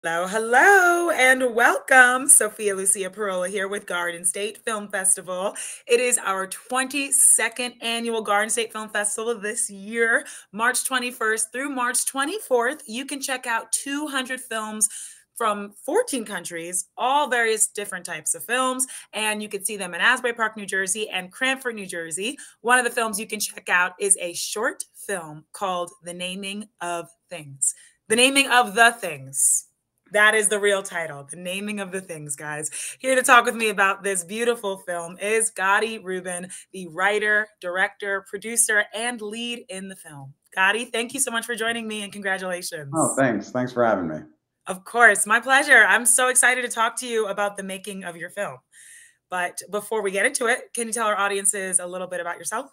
Hello, hello, and welcome. Sophia Lucia Parola here with Garden State Film Festival. It is our 22nd annual Garden State Film Festival this year, March 21st through March 24th. You can check out 200 films from 14 countries, all various different types of films, and you can see them in Asbury Park, New Jersey, and Cranford, New Jersey. One of the films you can check out is a short film called The Naming of Things. The Naming of the Things. That is the real title, The Naming of the Things, guys. Here to talk with me about this beautiful film is Gotti Rubin, the writer, director, producer, and lead in the film. Gotti, thank you so much for joining me and Oh, congratulations. thanks. Thanks for having me. Of course, my pleasure. I'm so excited to talk to you about the making of your film. But before we get into it, can you tell our audiences a little bit about yourself?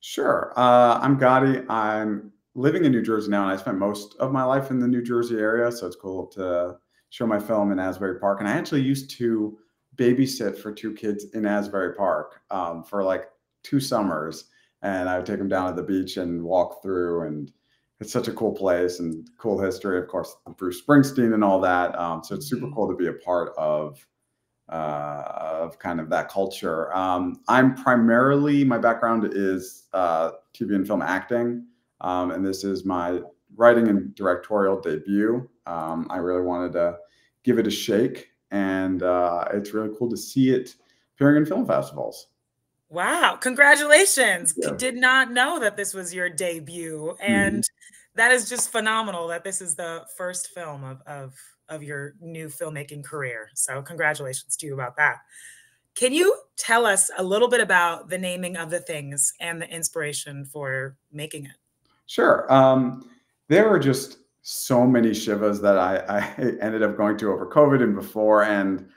Sure. I'm Gotti. I'm living in New Jersey now, and I spent most of my life in the New Jersey area, so it's cool to show my film in Asbury Park. And I actually used to babysit for two kids in Asbury Park for like 2 summers, and I would take them down to the beach and walk through, and it's such a cool place and cool history, of course, Bruce Springsteen and all that. So it's super cool to be a part of kind of that culture. I'm primarily, my background is TV and film acting, and this is my writing and directorial debut. I really wanted to give it a shake, and it's really cool to see it appearing in film festivals. Wow, congratulations. Yeah. Did not know that this was your debut. Mhm. And that is just phenomenal that this is the first film of your new filmmaking career. So congratulations to you about that. Can you tell us a little bit about the naming of the things and the inspiration for making it? Sure. There were just so many Shivas that I ended up going to over COVID and before, and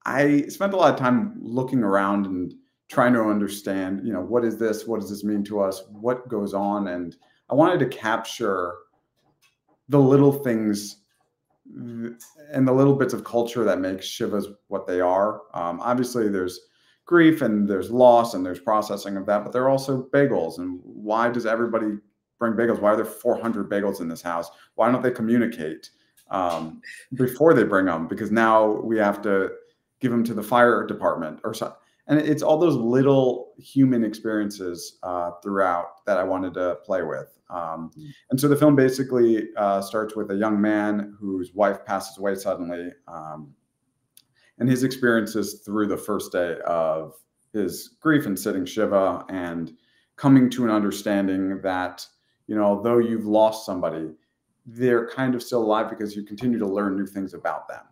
I spent a lot of time looking around and trying to understand, what is this? What does this mean to us? What goes on? And I wanted to capture the little things and the little bits of culture that make Shivas what they are. Obviously, there's grief and there's loss and there's processing of that, but there are also bagels. And why does everybody bring bagels? Why are there 400 bagels in this house? Why don't they communicate before they bring them? Because now we have to give them to the fire department or so. And it's all those little human experiences throughout that I wanted to play with. And so the film basically starts with a young man whose wife passes away suddenly, and his experiences through the first day of his grief and sitting Shiva and coming to an understanding that, though you've lost somebody, they're kind of still alive because you continue to learn new things about them.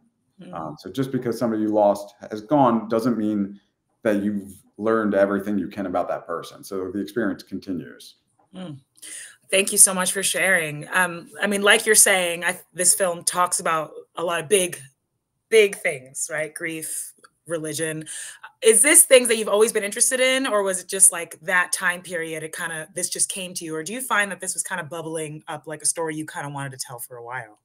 Mm. So just because somebody you lost has gone doesn't mean that you've learned everything you can about that person. So the experience continues. Mm. Thank you so much for sharing. I mean, like you're saying, this film talks about a lot of big things, right? Grief, religion. Is this things that you've always been interested in, or was it just like that time period? This just came to you, or do you find that this was kind of bubbling up like a story you kind of wanted to tell for a while?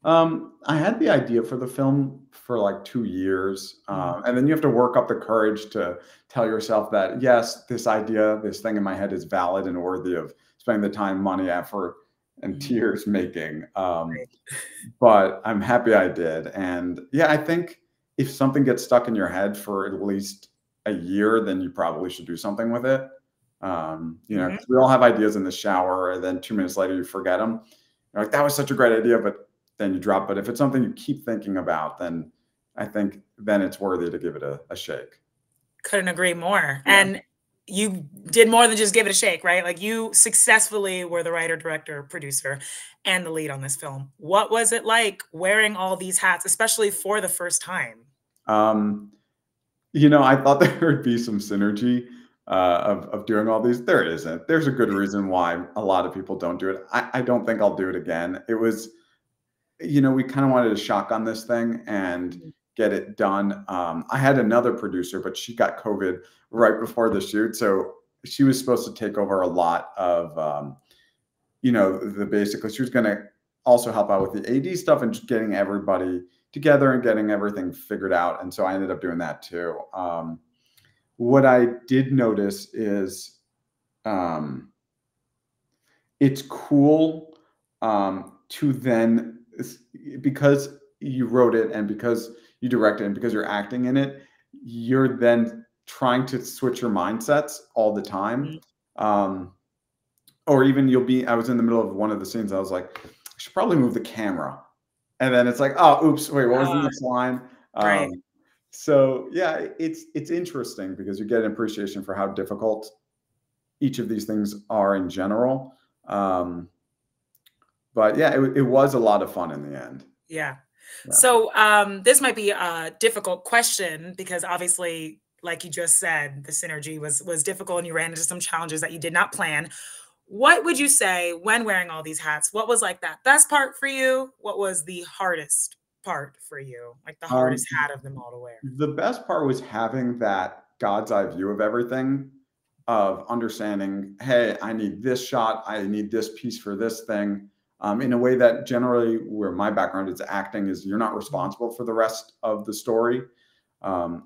I had the idea for the film for like 2 years, Mm. and then you have to work up the courage to tell yourself that yes, this idea, this thing in my head is valid and worthy of spending the time, money, effort, and Mm. tears making. Right. But I'm happy I did, and yeah, I think if something gets stuck in your head for at least a year, then you probably should do something with it. Mhm. 'Cause we all have ideas in the shower, and then 2 minutes later you forget them. You're like, that was such a great idea, but then you drop it. If it's something you keep thinking about, then I think then it's worthy to give it a shake. Couldn't agree more. Yeah. And you did more than just give it a shake, right? Like you successfully were the writer, director, producer, and the lead on this film. What was it like wearing all these hats, especially for the first time? Um, I thought there would be some synergy of doing all these. There isn't. There's a good reason why a lot of people don't do it. I don't think I'll do it again. It was, we kind of wanted to shotgun this thing and Mm. get it done. I had another producer, but she got COVID right before the shoot. So she was supposed to take over a lot of, the basically, she was going to also help out with the AD stuff and just getting everybody together and getting everything figured out. And so I ended up doing that too. What I did notice is um, it's cool to then, because you wrote it and because you directed it and because you're acting in it, you're then trying to switch your mindsets all the time. Mhm. Or even I was in the middle of one of the scenes. I was like, I should probably move the camera. And then it's like, oh, oops, wait, what was the next line? Right. So yeah, it's interesting because you get an appreciation for how difficult each of these things are in general. But yeah, it was a lot of fun in the end. Yeah. Yeah. So this might be a difficult question because obviously, like you just said, the synergy was difficult and you ran into some challenges that you did not plan. What would you say when wearing all these hats? What was like that best part for you? What was the hardest part for you? Like the hardest Um, hat of them all to wear? the best part was having that God's eye view of everything, of understanding, hey, I need this shot, I need this piece for this thing, in a way that generally, where my background is acting, is you're not responsible for the rest of the story.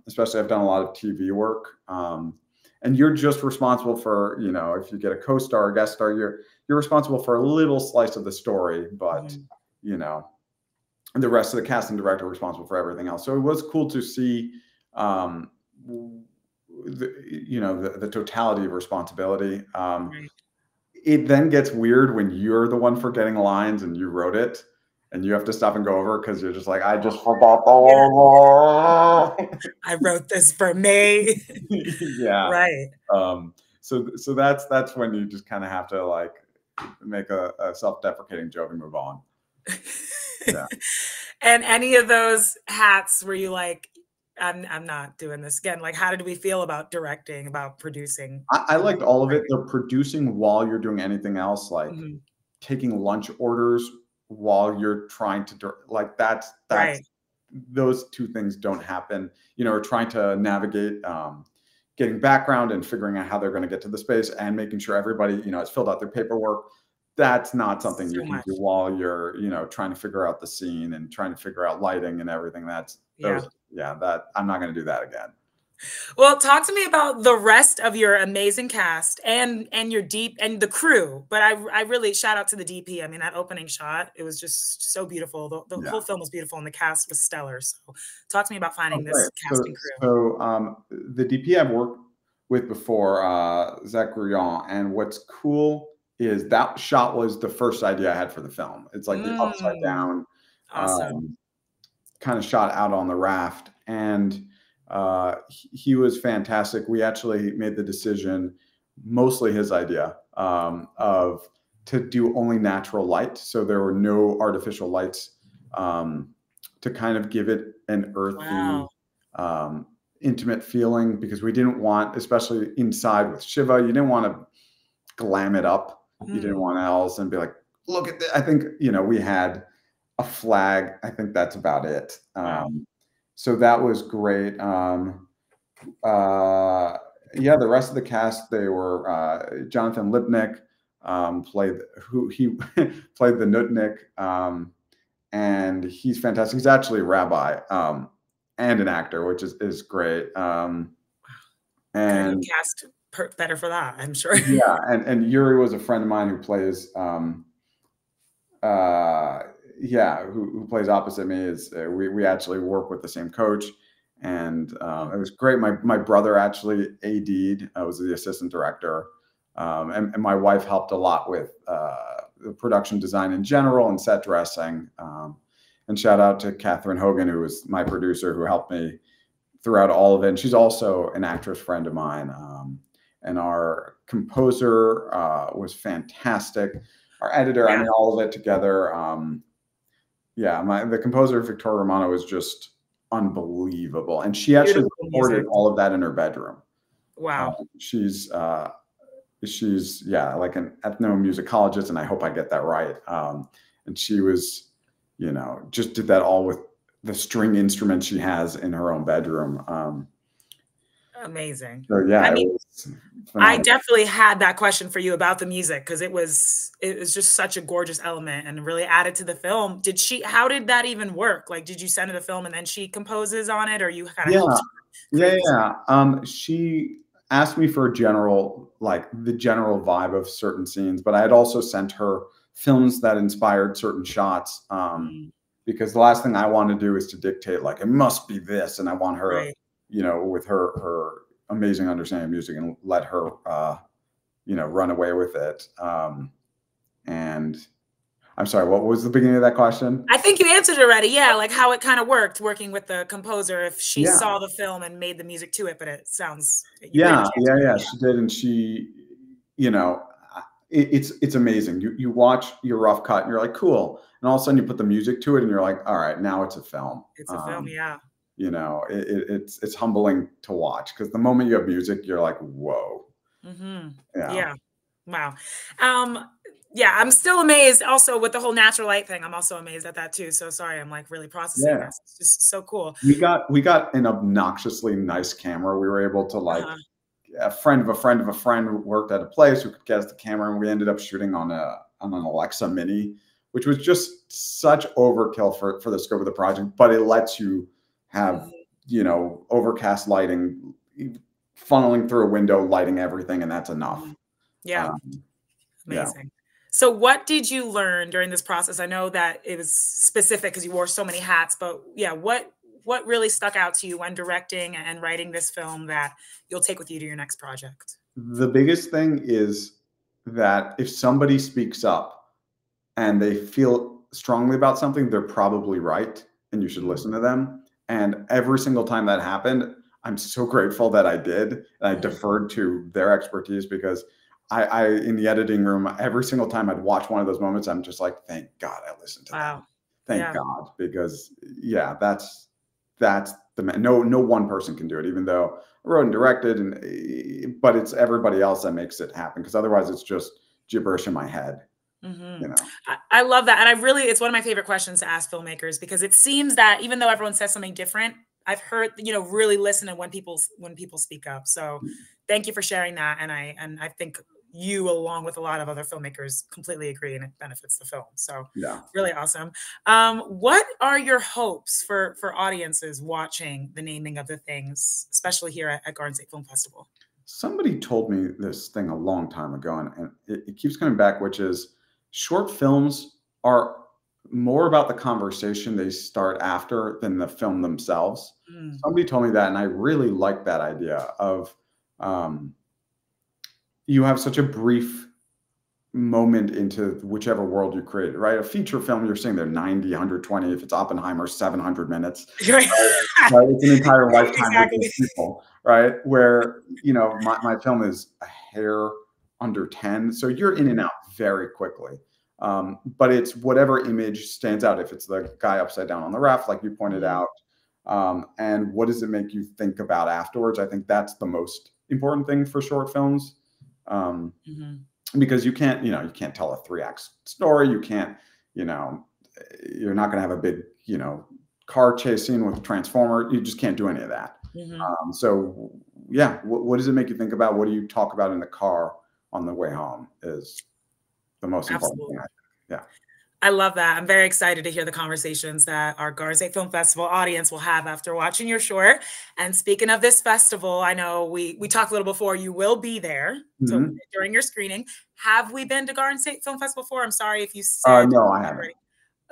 Especially, I've done a lot of TV work, and you're just responsible for, if you get a co-star or guest star, you're responsible for a little slice of the story, but Mhm. you know the rest of the cast and director are responsible for everything else. So it was cool to see, the totality of responsibility. Right. It then gets weird when you're the one forgetting lines and you wrote it, and you have to stop and go over because you're just like, I just forgot the Yeah. whole. I wrote this for me. Yeah. Right. So that's when you just kind of have to like make a self-deprecating joke and move on. Yeah. And any of those hats were you like, I'm not doing this again. Like, how did we feel about directing, about producing? I liked all of it. The producing while you're doing anything else, like Mhm. taking lunch orders while you're trying to like that's Right. those two things don't happen. Or trying to navigate getting background and figuring out how they're going to get to the space and making sure everybody has filled out their paperwork. That's not something you So can do much. while you're trying to figure out the scene and trying to figure out lighting and everything. That's Yeah. those that I'm not going to do that again. Well, talk to me about the rest of your amazing cast and your deep and the crew. But I really shout out to the DP. I mean, that opening shot, it was just so beautiful. The Yeah. whole film was beautiful and the cast was stellar. So talk to me about Oh, finding great. this cast and crew. The DP I've worked with before, Zach Grouillon, and what's cool is that shot was the first idea I had for the film. It's like the upside Mm, down awesome. kind of shot out on the raft, and he was fantastic. We actually made the decision, mostly his idea, of to do only natural light, so there were no artificial lights, to kind of give it an earthy, Wow. um, intimate feeling, because we didn't want, especially inside with Shiva, you didn't want to glam it up. You didn't Mm, want else and be like, look at this. I think, we had a flag. I think that's about it. wow. So that was great. Yeah, the rest of the cast, they were Jonathan Lipnick, played who he played the Nutnik, and he's fantastic. He's actually a rabbi, and an actor, which is great. Couldn't And have cast better for that, I'm sure. yeah, and Yuri was a friend of mine who plays uh, yeah, who plays opposite me. Is we actually work with the same coach, and it was great. My brother actually AD'd. I was the assistant director, and my wife helped a lot with the production design in general and set dressing. And shout out to Catherine Hogan, who was my producer, who helped me throughout all of it. And she's also an actress friend of mine. And our composer was fantastic. Our editor, I Yeah, mean, all of it together. Yeah, the composer Victoria Romano was just unbelievable, and she actually beautiful recorded music. all of that in her bedroom. Wow. She's yeah, like an ethnomusicologist, and I hope I get that right. And she was, just did that all with the string instruments she has in her own bedroom. Amazing. So yeah, I it mean, was I phenomenal. definitely had that question for you about the music because it was just such a gorgeous element and really added to the film. How did that even work? Like, did you send her the film and then she composes on it, or you kind of Yeah, helped yeah, create this? yeah. She asked me for the general vibe of certain scenes, but I had also sent her films that inspired certain shots. Mm, because the last thing I want to do is to dictate like it must be this, and I want her, Right. with her amazing understanding of music, and let her run away with it. And I'm sorry, what was the beginning of that question? I think you answered it already. Yeah, like how it kind of worked working with the composer if she Yeah, saw the film and made the music to it, but it sounds you pretty yeah, much yeah, answered it. yeah. She did, and she, you know, it's amazing. You watch your rough cut, and you're like, cool, and all of a sudden you put the music to it, and you're like, all right, now it's a film. It's a film, yeah. It's humbling to watch, because the moment you have music, you're like, whoa, yeah, Yeah. Wow. Um, yeah, I'm still amazed also with the whole natural light thing. I'm also amazed at that too. So sorry, I'm like really processing yeah. this. It's just so cool. We got an obnoxiously nice camera. We were able to, like, Uh-huh. a friend of a friend of a friend who worked at a place who could get us the camera, and we ended up shooting on an Alexa Mini, which was just such overkill for the scope of the project. But it lets you have Mhm. overcast lighting funneling through a window, lighting everything, and that's enough. Mhm. Yeah. Um, yeah. Amazing. So what did you learn during this process? I know that it was specific because you wore so many hats, but yeah, what really stuck out to you when directing and writing this film that you'll take with you to your next project? The biggest thing is that if somebody speaks up and they feel strongly about something, they're probably right, and you should Mm, listen to them. And every single time that happened, I'm so grateful that I did, and I mhm. deferred to their expertise, because I in the editing room, every single time I'd watch one of those moments, I'm just like, thank God I listened to them. Wow. Thank Yeah. God, because yeah, that's no one person can do it, even though I wrote and directed, but it's everybody else that makes it happen, because otherwise it's just gibberish in my head, Mhm. you know. I love that, and I really it's one of my favorite questions to ask filmmakers because it seems that even though everyone says something different, I've heard, really listen to when people speak up. So, thank you for sharing that, and I think you, along with a lot of other filmmakers, completely agree, and it benefits the film. So, Yeah. really awesome. What are your hopes for audiences watching the naming of the things, especially here at Garden State Film Festival? Somebody told me this thing a long time ago, and it keeps coming back, which is short films are more about the conversation they start after than the film themselves. Mm, Somebody told me that, and I really like that idea of, um, you have such a brief moment into whichever world you create, right? A feature film, you're saying they're 90, 120. If it's Oppenheimer, 700 minutes. right. Right? It's an entire lifetime with these Exactly. people, right? Where, my film is a hair under 10. So you're in and out very quickly. But it's whatever image stands out. If it's the guy upside down on the raft, like you pointed Mhm, out, and what does it make you think about afterwards? I think that's the most important thing for short films. Um, mhm. because you can't tell a 3 act story. You can't, you know, you're not going to have a big, car chase scene with a transformer. You just can't do any of that. Mhm. So yeah, what does it make you think about? What do you talk about in the car on the way home is the most important thing, I Absolutely. think. Yeah. I love that. I'm very excited to hear the conversations that our Garden State Film Festival audience will have after watching your short. And speaking of this festival, I know we talked a little before. You will be there to Mhm. during your screening. Have we been to Garden State Film Festival before? I'm sorry if you said No, I haven't. already.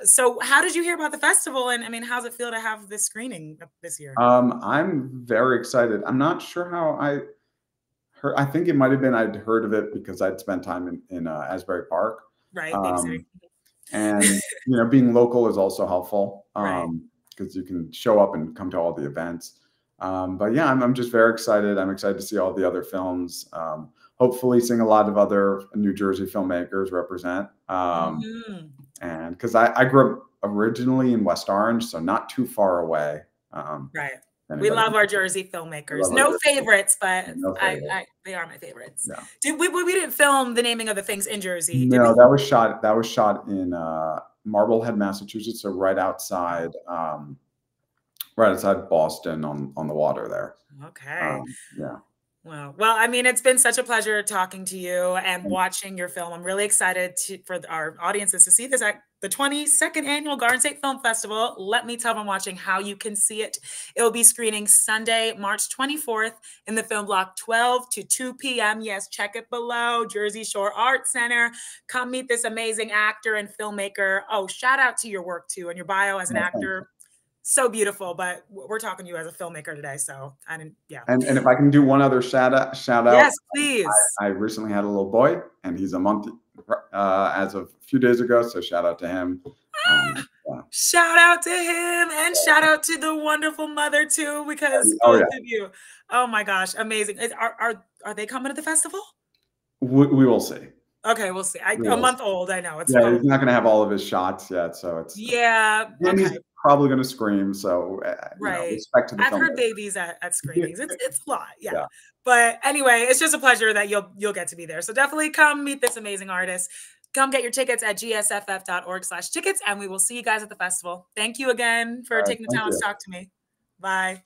So, how did you hear about the festival? And I mean, how's it feel to have this screening this year? I'm very excited. I'm not sure how I heard. I think it might have been I'd heard of it because I'd spent time in Asbury Park. Right, babysitting. Um, And, being local is also helpful, Right. because you can show up and come to all the events. But yeah, I'm just very excited. I'm excited to see all the other films. Hopefully, seeing a lot of other New Jersey filmmakers represent. Mhm. And because I grew up originally in West Orange, so not too far away. Right. If We anybody, love our Jersey I filmmakers. love our No Jersey. favorites, but No favorite. they are my favorites. Yeah. We didn't film the naming of the things in Jersey, did No, we? that was shot in Marblehead, Massachusetts, so Oh, right outside Boston on the water there. okay. Yeah. Wow. Well, I mean, it's been such a pleasure talking to you and watching your film. I'm really excited for our audiences to see this at the 22nd Annual Garden State Film Festival. Let me tell them watching how you can see it. It will be screening Sunday, March 24th in the Film Block 12 to 2 p.m. Yes, check it below, Jersey Shore Art Center. Come meet this amazing actor and filmmaker. Oh, shout out to your work too and your bio as an actor. So beautiful, but we're talking to you as a filmmaker today. So I didn't, yeah. And if I can do one other shout out, Yes, please. I recently had a little boy, and he's a month as of a few days ago. So shout out to him. Yeah. Shout out to him, and shout out to the wonderful mother too, because both of you. Oh my gosh, amazing! Are they coming to the festival? We will see. Okay, we'll see. A month old, I know. It's he's not going to have all of his shots yet, so it's okay. He's probably going to scream. So right, respect to the I've heard babies at screenings. It's a lot, yeah. But anyway, it's just a pleasure that you'll get to be there. So definitely come meet this amazing artist. Come get your tickets at gsff.org/tickets, and we will see you guys at the festival. Thank you again for taking the time to talk to me. Bye.